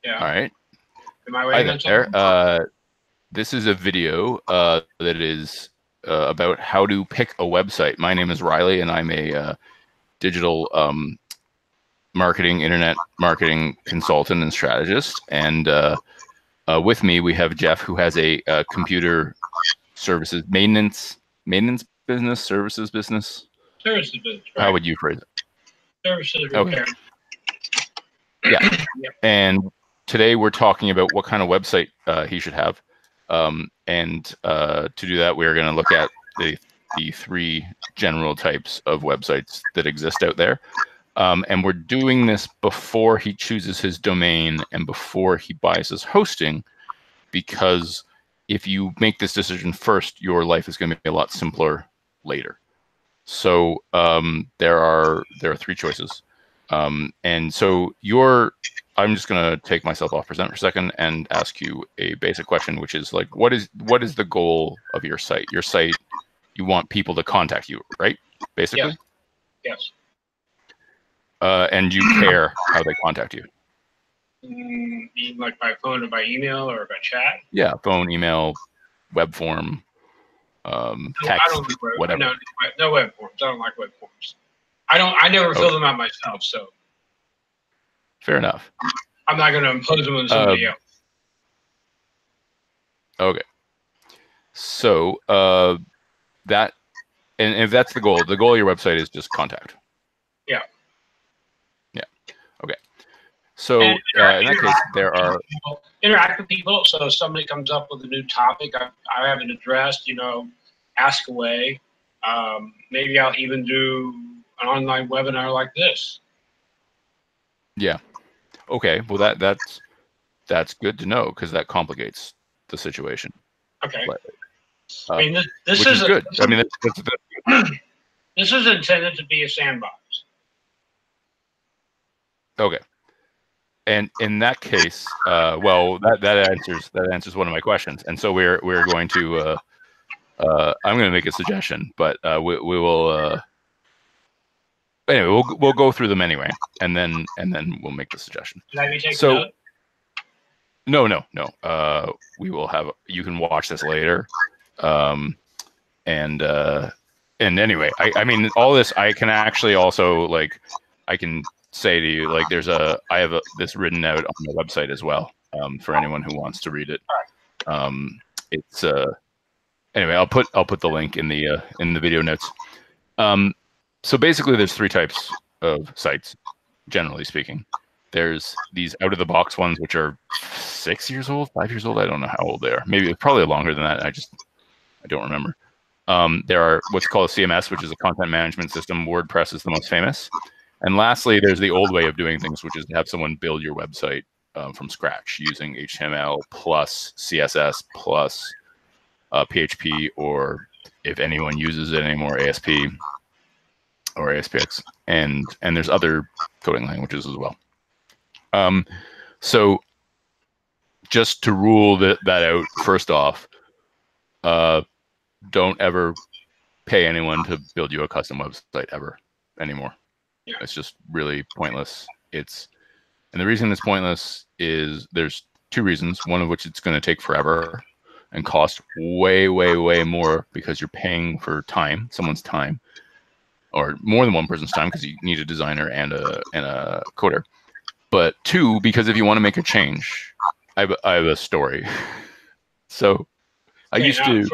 Yeah. All right. Am I Hi waiting on there. something? This is a video that is about how to pick a website. My name is Riley, and I'm a digital internet marketing consultant and strategist. And with me, we have Jeff, who has a computer services maintenance business, services business. Services business, right? How would you phrase it? Services Okay. repair. Yeah. Yep. And today we're talking about what kind of website he should have. And to do that, we're going to look at the three general types of websites that exist out there. And we're doing this before he chooses his domain and before he buys his hosting, because if you make this decision first, your life is going to be a lot simpler later. So there are three choices. And so I'm just going to take myself off present for a second and ask you a basic question, which is like, what is the goal of your site? Your site, you want people to contact you, right? Basically. Yes. And you care how they contact you. Like by phone or by email or by chat? Yeah, phone, email, web form, text, I don't like whatever. No web forms. I don't like web forms. I never fill them out myself, so. Fair enough. I'm not going to impose them on somebody else. Okay. So that, and if that's the goal of your website is just contact. Yeah. Yeah. Okay. So in that case, there are interact with people. So if somebody comes up with a new topic I haven't addressed, ask away. Maybe I'll even do an online webinar like this. Yeah. Okay. Well, that's good to know, because that complicates the situation. Okay. I mean, this is good. I mean, this is intended to be a sandbox. Okay. And in that case, well, that answers one of my questions. And so we're going to I'm going to make a suggestion, but we will anyway, we'll go through them anyway, and then we'll make the suggestion. Should I be taking note? No. We will have. You can watch this later, and anyway, I mean, all this I can actually also, like, I can say to you, like, I have this written out on the website as well, for anyone who wants to read it. It's anyway, I'll put the link in the video notes. So basically, there's three types of sites, generally speaking. There's these out-of-the-box ones, which are 6 years old, 5 years old. I don't know how old they are. Maybe probably longer than that. I don't remember. There are what's called a CMS, which is a content management system. WordPress is the most famous. And lastly, there's the old way of doing things, which is to have someone build your website from scratch using HTML plus CSS plus PHP, or if anyone uses it anymore, ASP or ASPX, and there's other coding languages as well. So just to rule that out, first off, don't ever pay anyone to build you a custom website ever anymore. Yeah. It's just really pointless. And the reason it's pointless is there's two reasons. One of which, it's going to take forever and cost way, way, way more, because you're paying for time, someone's time, or more than one person's time, because you need a designer and a coder. But two, because if you want to make a change, I have a story. So I used to.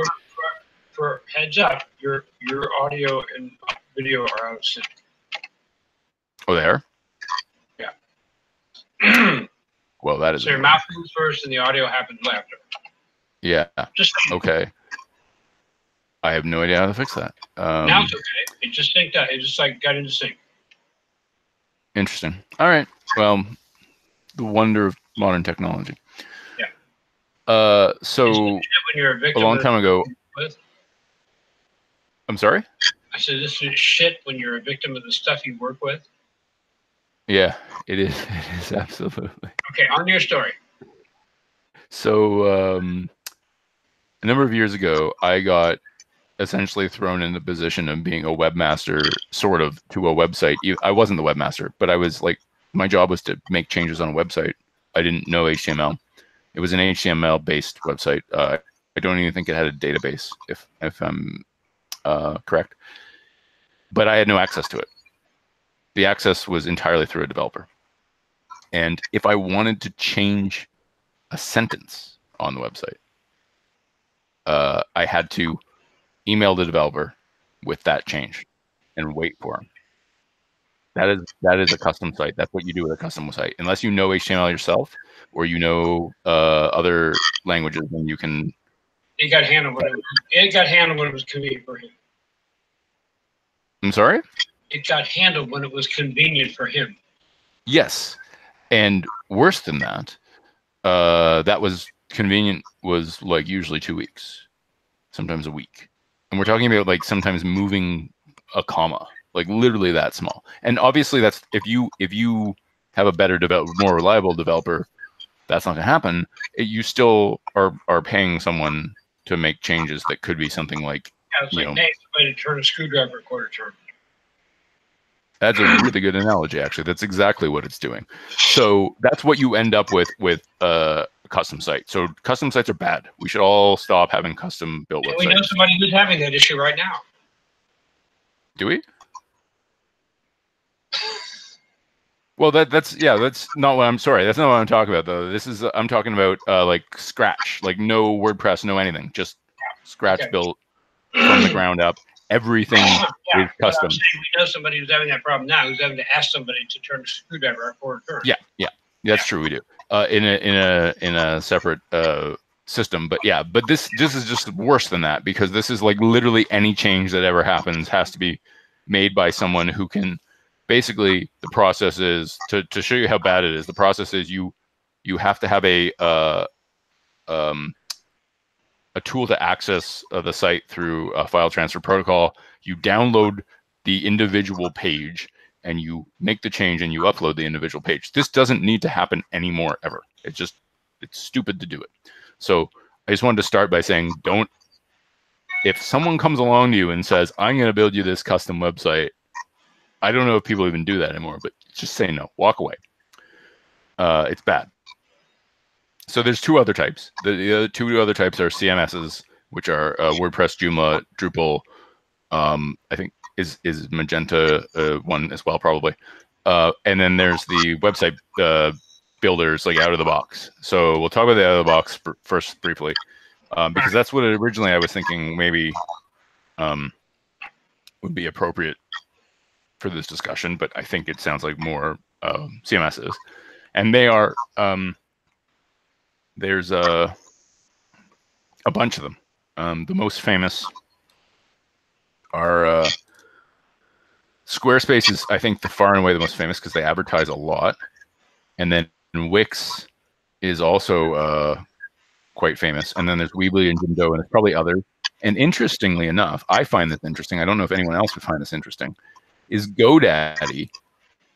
For heads up, your audio and video are out of sync. Oh, they are? Yeah. Well, that is. So your mouth moves first, and the audio happens after. Yeah. Okay. I have no idea how to fix that. Now it's okay. It just synced up. It just got into sync. Interesting. All right. Well, the wonder of modern technology. Yeah. So when you're a victim, a long time ago. I'm sorry? I said, this is shit when you're a victim of the stuff you work with. Yeah, it is. It is, absolutely. Okay, on to your story. So a number of years ago, I got essentially thrown in the position of being a webmaster, sort of, to a website. I wasn't the webmaster, but I was like, my job was to make changes on a website. I didn't know HTML. It was an HTML based website. I don't even think it had a database, if I'm correct. But I had no access to it. The access was entirely through a developer. And if I wanted to change a sentence on the website, I had to email the developer with that change and wait for him. That is a custom site. That's what you do with a custom site. Unless you know HTML yourself or you know other languages, then you can. It got handled when it was convenient for him. I'm sorry? It got handled when it was convenient for him. Yes. And worse than that, that was convenient was like usually 2 weeks, sometimes a week. And we're talking about like sometimes moving a comma, like literally that small. And obviously that's if you have a better more reliable developer, that's not gonna happen. You still are paying someone to make changes that could be something like, yeah, it's like paying somebody to turn a screwdriver a quarter turn. That's a really good analogy, actually. That's exactly what it's doing. So that's what you end up with a custom site. So custom sites are bad. We should all stop having custom built websites. We know somebody who's having that issue right now. Do we? Well, that's not what I'm sorry. That's not what I'm talking about, though. I'm talking about like Scratch, like no WordPress, no anything, just Scratch built from the ground up. Everything is custom. We know somebody who's having that problem now, who's having to ask somebody to turn a screwdriver a quarter turn. Yeah, that's true. We do in a separate system, but this is just worse than that, because this is like literally any change that ever happens has to be made by someone who can. Basically, the process is to show you how bad it is. The process is you have to have a tool to access the site through a file transfer protocol. You download the individual page and you make the change and you upload the individual page. This doesn't need to happen anymore ever. It's stupid to do it. So I just wanted to start by saying, if someone comes along to you and says, I'm going to build you this custom website, I don't know if people even do that anymore, but just say no, walk away. It's bad. So there's two other types. The two other types are CMSs, which are WordPress, Joomla, Drupal. I think is Magento one as well, probably. And then there's the website builders, like out of the box. So we'll talk about the out of the box first briefly, because that's what originally I was thinking maybe would be appropriate for this discussion. But I think it sounds like more CMSs, and they are. There's a bunch of them. The most famous are Squarespace is, I think, the far and away the most famous because they advertise a lot. And then Wix is also quite famous. And then there's Weebly and Jimdo, and there's probably others. And interestingly enough, I find this interesting. I don't know if anyone else would find this interesting, is GoDaddy,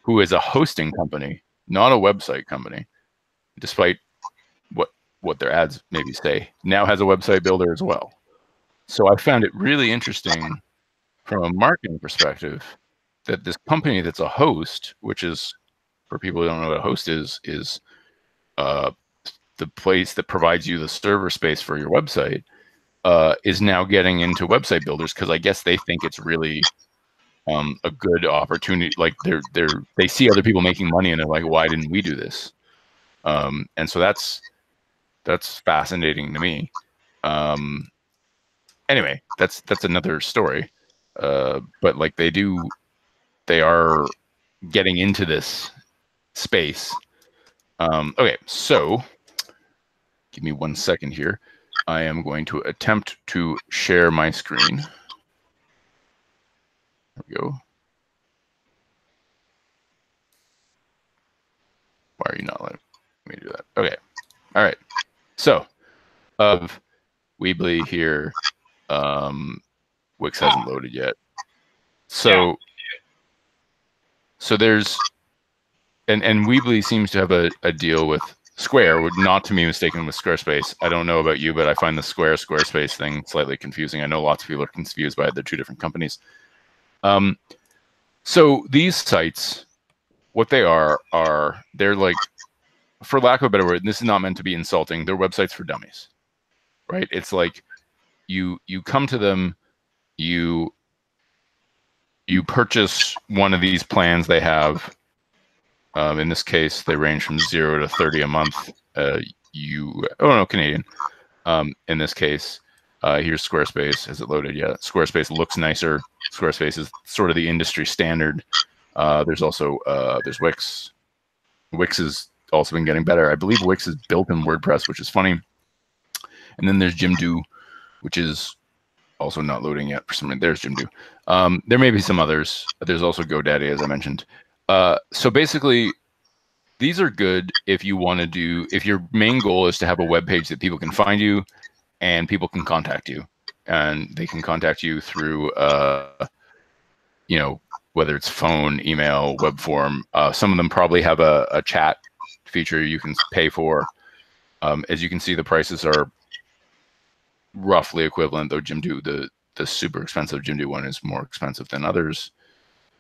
who is a hosting company, not a website company, despite what their ads maybe say, now has a website builder as well. So I found it really interesting from a marketing perspective that this company that's a host, which is, for people who don't know what a host is the place that provides you the server space for your website, is now getting into website builders because I guess they think it's really a good opportunity. Like they see other people making money and they're like, why didn't we do this? And so that's fascinating to me. Anyway, that's another story. But like they are getting into this space. Okay, so give me 1 second here. I am going to attempt to share my screen. There we go. Why are you not letting me do that? Okay. All right. So, of Weebly here, Wix hasn't loaded yet. So there's, and Weebly seems to have a deal with Square, not to be mistaken with Squarespace. I don't know about you, but I find the Squarespace thing slightly confusing. I know lots of people are confused by it. They're two different companies. So these sites, what they are they're like for lack of a better word, this is not meant to be insulting. They're websites for dummies, right? It's like you come to them, you purchase one of these plans they have. In this case, they range from 0 to 30 a month. Canadian. In this case, here's Squarespace. Has it loaded yet? Squarespace looks nicer. Squarespace is sort of the industry standard. There's also there's Wix. Wix has also been getting better. I believe Wix is built in WordPress, which is funny. And then there's Jimdo, which is also not loading yet for some reason. There's Jimdo. There may be some others. There's also GoDaddy, as I mentioned. So basically, these are good if you want to do, if your main goal is to have a web page that people can find you and people can contact you, and they can contact you through, you know, whether it's phone, email, web form. Some of them probably have a chat feature you can pay for. As you can see, the prices are roughly equivalent, though Jimdo, the super expensive Jimdo one, is more expensive than others.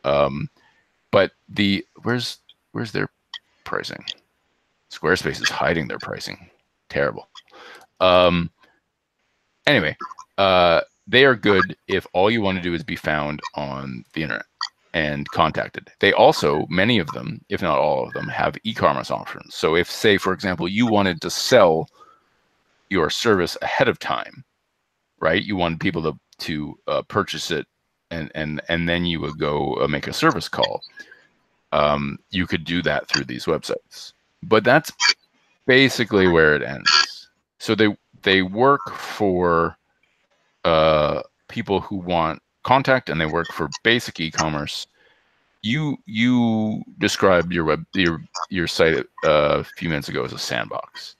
But where's their pricing? Squarespace is hiding their pricing. Terrible. Anyway, they are good if all you want to do is be found on the internet and contacted. They also, many of them, if not all of them, have e-commerce options. So if, say, for example, you wanted to sell your service ahead of time, right? You wanted people to purchase it, and then you would go make a service call. You could do that through these websites, but that's basically where it ends. So they work for people who want contact, and they work for basic e-commerce. You described your site a few minutes ago as a sandbox,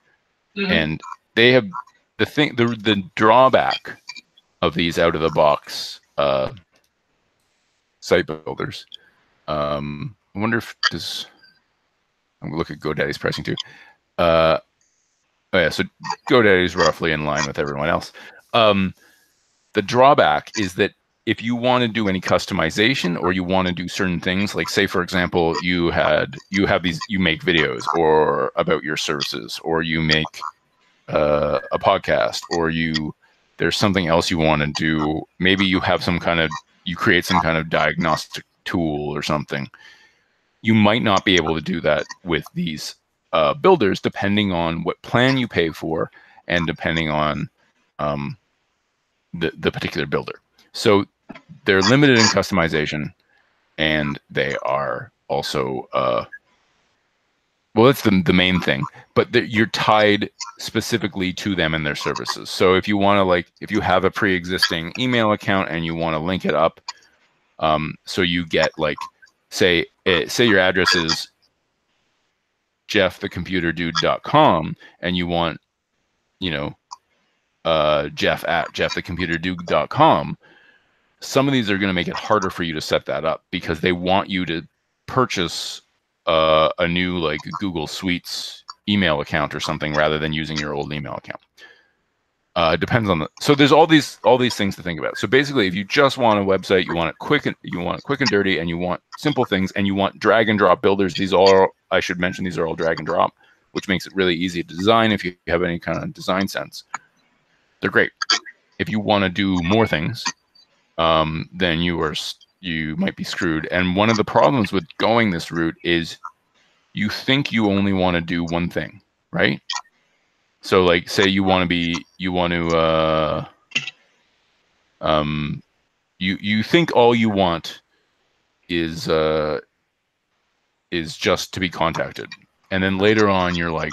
and they have the drawback of these out of the box site builders. I wonder if this. I'm gonna look at GoDaddy's pricing too. Oh yeah, so GoDaddy is roughly in line with everyone else. The drawback is that if you want to do any customization, or you want to do certain things, like say for example, you make videos or about your services, or you make a podcast, or there's something else you want to do. Maybe you have you create some kind of diagnostic tool or something. You might not be able to do that with these builders, depending on what plan you pay for, and depending on the particular builder. So they're limited in customization, and they are also well, that's the main thing, but you're tied specifically to them and their services. So if you want to, if you have a pre-existing email account and you want to link it up, so you get say your address is jeffthecomputerdude.com, and you want, Jeff at jeffthecomputerdude.com. Some of these are going to make it harder for you to set that up, because they want you to purchase a new Google Suites email account or something, rather than using your old email account. Depends on so there's all these things to think about. So basically, if you just want a website, you want it quick and dirty, and you want simple things, and you want drag and drop builders, I should mention, these are all drag and drop, which makes it really easy to design if you have any kind of design sense. They're great. If you want to do more things, then you might be screwed. And one of the problems with going this route is you think you only want to do one thing, right? So say you think all you want is just to be contacted, and then later on you're like,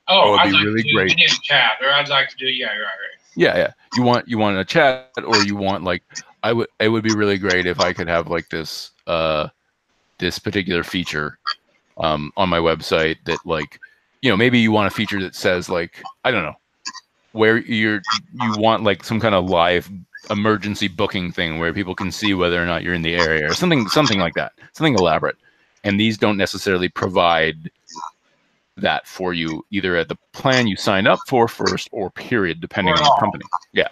oh, I'd like really to do great chat, or I'd like to do, yeah, right. Yeah. You want a chat, or you want it would be really great if I could have this this particular feature on my website that maybe you want a feature that says I don't know, where you want some kind of live emergency booking thing where people can see whether or not you're in the area, or something like that, something elaborate. And these don't necessarily provide that for you, either at the plan you signed up for first, or period, depending on the company. Yeah.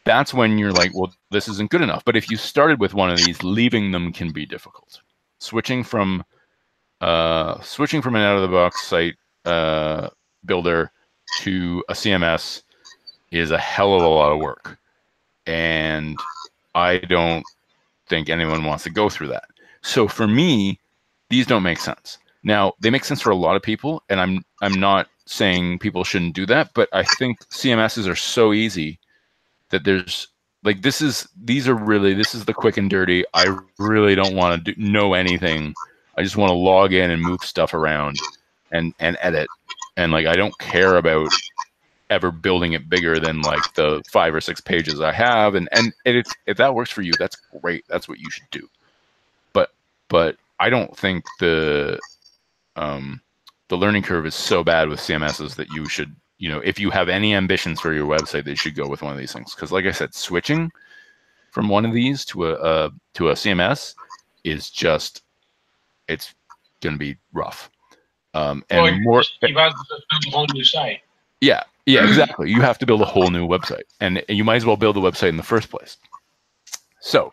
That's when you're like, well, this isn't good enough. But if you started with one of these, leaving them can be difficult. Switching from switching from an out-of-the-box site builder to a CMS is a hell of a lot of work, and I don't think anyone wants to go through that. So for me, these don't make sense. Now, they make sense for a lot of people, and I'm not saying people shouldn't do that, but I think CMSs are so easy that there's like this is the quick and dirty. I really don't want to know anything. I just want to log in and move stuff around and edit, and like I don't care about ever building it bigger than like the 5 or 6 pages I have, and if that works for you, that's great. That's what you should do. But I don't think the learning curve is so bad with CMSs that you should, if you have any ambitions for your website, they should go with one of these things. Because like I said, switching from one of these to a CMS is just, it's going to be rough. And more, you have to build a whole new site. Yeah, exactly. You have to build a whole new website, and you might as well build the website in the first place. So,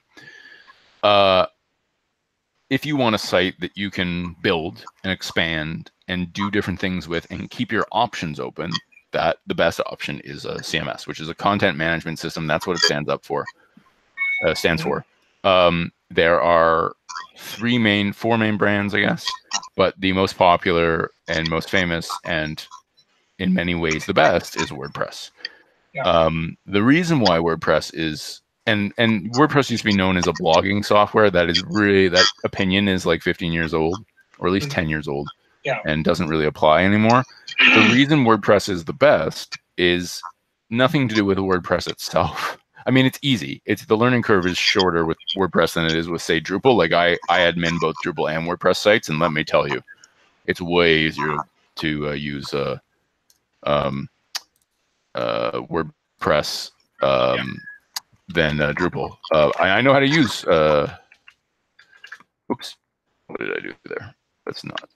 if you want a site that you can build and expand and do different things with and keep your options open, the best option is a CMS, which is a content management system. That's what it stands for. There are 4 main brands, I guess, but the most popular and most famous and in many ways the best is WordPress. Yeah. The reason why WordPress is and WordPress used to be known as a blogging software. That opinion is like 15 years old, or at least 10 years old, and doesn't really apply anymore. The reason WordPress is the best is nothing to do with WordPress itself. I mean, it's easy. The learning curve is shorter with WordPress than it is with, say, Drupal. Like I admin both Drupal and WordPress sites, and let me tell you, it's way easier to use WordPress than Drupal. I know how to use. Oops, what did I do there? That's not.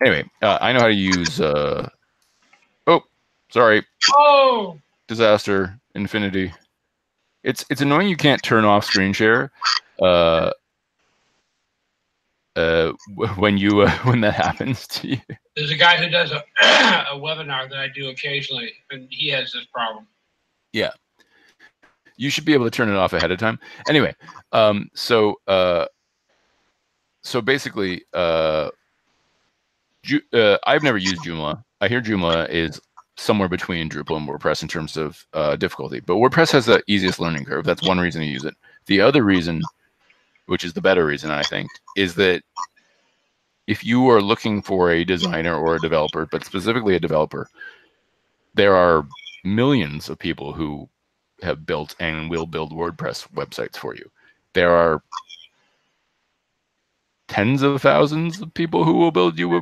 Anyway, I know how to use. Oh, sorry. Oh, disaster! Infinity. It's annoying you can't turn off screen share. When that happens to you. There's a guy who does a webinar that I do occasionally, and he has this problem. Yeah. You should be able to turn it off ahead of time. Anyway, so basically, I've never used Joomla. I hear Joomla is somewhere between Drupal and WordPress in terms of difficulty, but WordPress has the easiest learning curve. That's one reason to use it. The other reason, which is the better reason, I think, is that if you are looking for a designer or a developer, but specifically a developer, there are millions of people who have built and will build WordPress websites for you. There are tens of thousands of people who will build you a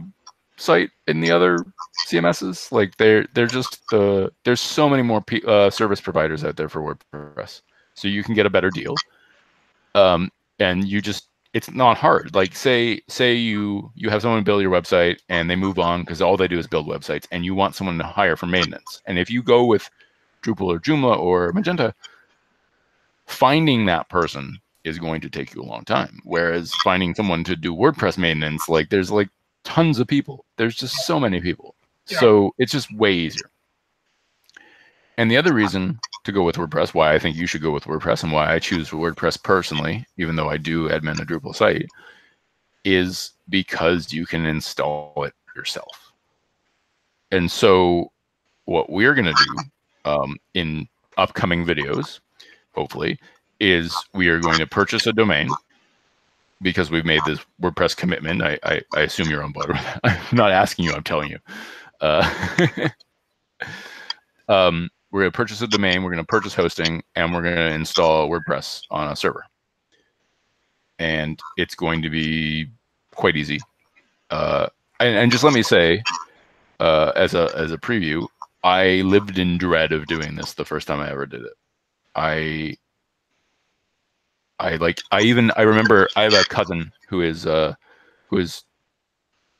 site in the other CMSs. Like they're just there's so many more service providers out there for WordPress, so you can get a better deal. And it's not hard. Like say you have someone build your website and they move on because all they do is build websites, and you want someone to hire for maintenance. And if you go with Drupal or Joomla or Magento, finding that person is going to take you a long time. Whereas finding someone to do WordPress maintenance, like there's like tons of people. There's just so many people. Yeah. So it's just way easier. And the other reason to go with WordPress, why I think you should go with WordPress and why I choose WordPress personally, even though I do admin a Drupal site, is because you can install it yourself. And so what we're going to do in upcoming videos, hopefully, is we are going to purchase a domain because we've made this WordPress commitment. I assume you're on board with that. I'm not asking you, I'm telling you. We're going to purchase a domain, we're going to purchase hosting, and we're going to install WordPress on a server. And it's going to be quite easy. And just let me say, as a preview, I lived in dread of doing this the first time I ever did it. I remember I have a cousin who is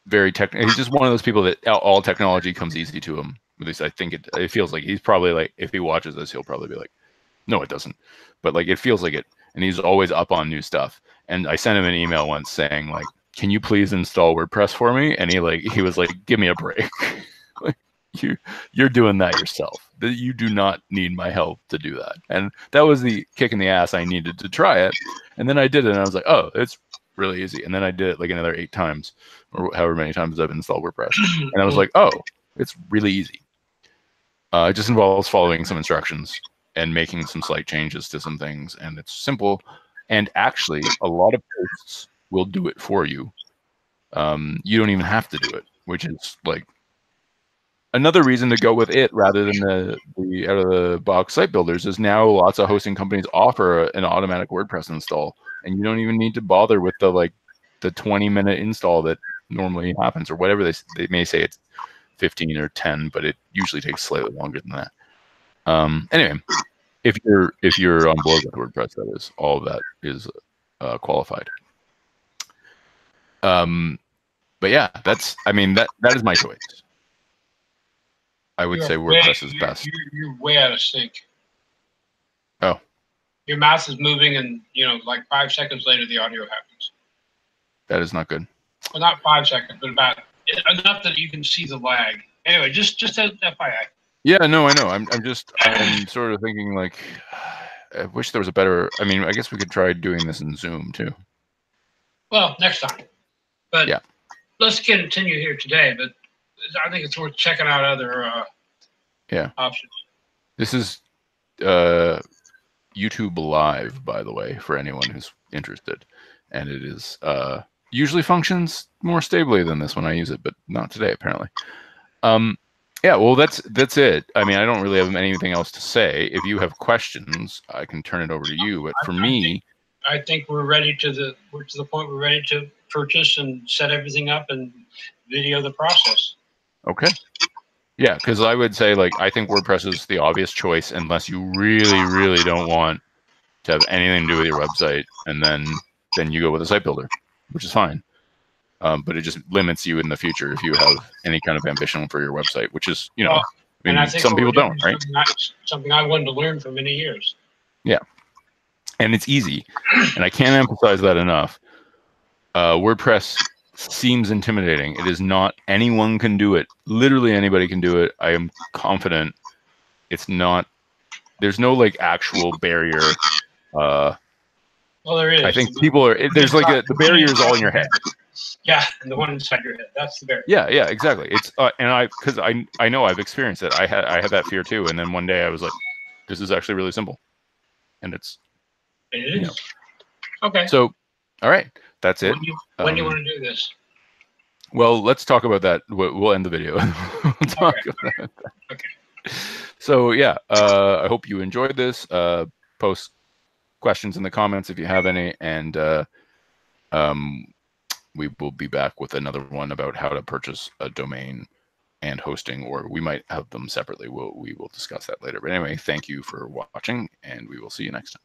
very technical. He's just one of those people that all technology comes easy to him. At least I think it feels like. He's probably like, if he watches this, he'll probably be like, no, it doesn't. But like, it feels like it. And he's always up on new stuff. And I sent him an email once saying like, can you please install WordPress for me? And he was like, give me a break. Like, you're doing that yourself. You do not need my help to do that. And that was the kick in the ass I needed to try it. And then I did it, and I was like, oh, it's really easy. And then I did it like another 8 times, or however many times I've installed WordPress. And I was like, oh, it's really easy. It just involves following some instructions and making some slight changes to some things. And it's simple. And actually, a lot of posts will do it for you. You don't even have to do it, which is like another reason to go with it rather than the out of the box site builders. Is now lots of hosting companies offer an automatic WordPress install, and you don't even need to bother with the 20-minute install that normally happens, or whatever they may say it's 15 or 10, but it usually takes slightly longer than that. Anyway, if you're on board with WordPress, that is, all of that is qualified. But yeah, that is my choice. I would say WordPress is best. You're way out of sync. Oh. Your mouse is moving, and like 5 seconds later, the audio happens. That is not good. Well, not 5 seconds, but about enough that you can see the lag. Anyway, just as FYI. Yeah, no, I know. I'm sort of thinking like, I wish there was a better. I mean, I guess we could try doing this in Zoom too. Well, next time. But yeah, let's continue here today. But I think it's worth checking out other options. This is YouTube Live, by the way, for anyone who's interested, and it is usually functions more stably than this when I use it, but not today apparently. Yeah, well, that's it. I mean, I don't really have anything else to say. If you have questions, I can turn it over to you. But for me, I think we're to the point we're ready to purchase and set everything up and video the process. Okay. Yeah, because I would say I think WordPress is the obvious choice unless you really, really don't want to have anything to do with your website, and then you go with a site builder, which is fine. But it just limits you in the future if you have any kind of ambition for your website, which is, I mean, some people don't, right? Something I wanted to learn for many years. Yeah. And it's easy. And I can't emphasize that enough. WordPress seems intimidating. It is not. Anyone can do it. Literally anybody can do it. I am confident. It's not. There's no actual barrier. Well, there is. I think people are. There's the barrier is all in your head. Yeah, and the one inside your head. That's the barrier. Yeah, exactly. It's because I know I've experienced it. I had that fear too, and then one day I was like, this is actually really simple, and it is. Okay. So, all right, that's it. When do you want to do this? Well, let's talk about that. We'll end the video. We'll talk about that. Okay. So yeah, I hope you enjoyed this. Post questions in the comments if you have any, and we will be back with another one about how to purchase a domain and hosting, or we might have them separately. We will discuss that later. But anyway, thank you for watching, and we will see you next time.